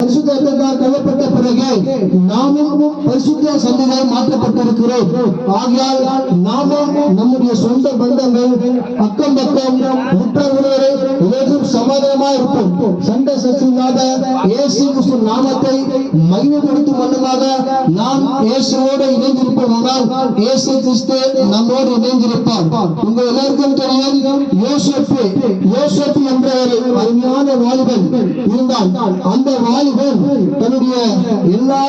பரிசுத்தத்தால் கழுவப்பட்ட பிறகு நாமும் பரிசுத்த சந்ததியாக மாற்றப்பட்டிருக்கிறோம். ஆகையால் நாமும் நம்முடைய சொந்த பந்தங்கள் அக்கம் பக்கம் உற்ற உறவரை எதுவும் சமாதானமாக இருப்போம். சண்டை சச்சு இல்லாத இயேசு கிறிஸ்து நாமத்தை மகிமைப்படுத்தும் வண்ணமாக நாம் இயேசுவோடு இணைந்திருப்போமானால் இயேசு கிறிஸ்து நம்மோடு இணைந்திருப்பார். உங்க எல்லாருக்கும் தெரியும், யோசேப்பு என்ற ஒரு அருமையான வாலிபன் இருந்தான். அந்த வாலிபன் தன்னுடைய எல்லா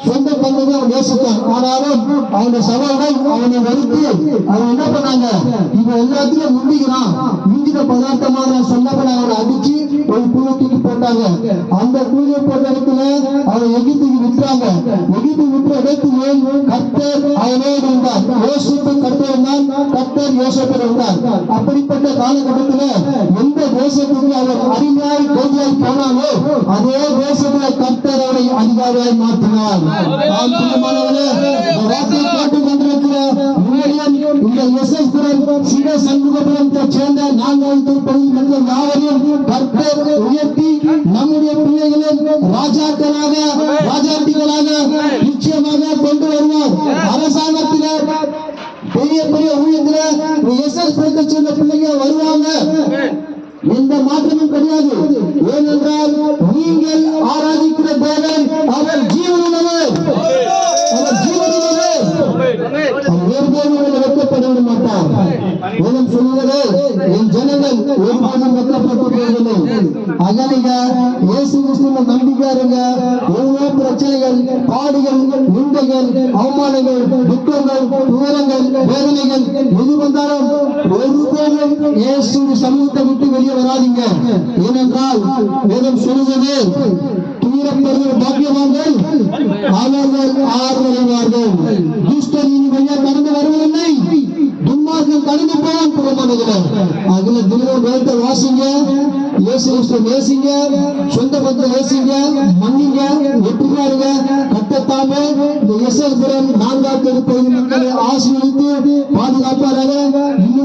சொந்த பந்தங்களும் நேசித்தான். ஆனாலும் அவனுடைய சவால்கள் அவனை வருத்தி அவன் என்ன பண்ணாங்க, இவன் எல்லாத்திலும் முந்தின பதார்த்தமாக சொன்னவன் அவனை அடிச்சு ஒரு குழுத்துக்கு போட்டாங்க. அந்த குழு போட்ட இடத்துல அவன் எகிப்துக்கு விட்டுறாங்க. எகிப்து விட்டு இடத்துல கர்த்தர் அவனோடு இருந்தார். யோசேப்பு கர்த்தர் இருந்தான், கர்த்தர் யோசேப்பு இருந்தார். அப்படிப்பட்ட காலகட்டத்தில் எந்த தேசத்துக்கு அவர் அடிமையாய் கைதியாய் போனாலோ அதே தேசத்துல கர்த்தர் அவரை அதிகாரியாய் மாற்றினார். சேர்ந்த நான்காவது மக்கள் யாவரையும் கர்த்தர் உயர்த்தி நம்முடைய பிள்ளைகளும் ராஜாக்களாக ராஜாத்திகளாக நிச்சயமாக கொண்டு வருவார். அரசாங்கத்தில பெரிய பெரிய ஊழியத்தில் சேர்ந்த பிள்ளைங்க வருவாங்க. எந்த மாற்றமும் கிடையாது. ஏனென்றால் நீங்கள் ஆராதிக்கிற தேவன் அவர் ஜீவனுள்ளவர். அவர் ஜீவனுள்ளவர். ஒருபோதும் வெட்கப்பட மாட்டார். வேதம் சொல்லுவது, என் ஜனங்கள் ஒருபோதும் வெட்கப்பட்டு போவதில்லை. அகலிக இயேசு கிறிஸ்துவின் நம்பிக்கையாருங்க. எவ்வளவு பிரச்சனைகள், பாடுகள், நிந்தைகள், அவமானங்கள், துக்கங்கள், துயரங்கள், வேதனைகள் எது வந்தாலும் ஒருபோதும் இயேசு சமூகத்தை விட்டு வெளியே வராதீங்க. ஏனென்றால் வேதம் சொல்லுவது, துயரப்படுகிற பாக்கியவான்கள் அவர்கள் ஆறுதலாவார்கள். துஷ்டர் இனி வழியா கடந்து வருவதில்லை, துன்மார்க்கன் கடந்து போவான் புறமானதில். அதில் தினமும் வேதத்தை வாசிங்க, இயேசு கிறிஸ்துவை நேசிங்க, சொந்த பந்தத்தை நேசிங்க, மன்னிங்க, வெற்றிக்காருங்க. கர்த்தத்தாமே இந்த எஸ்எஸ்புரம் 4ஆம் தெரு பகுதி மக்களை ஆசீர்வதித்து பாதுகாப்பாராக.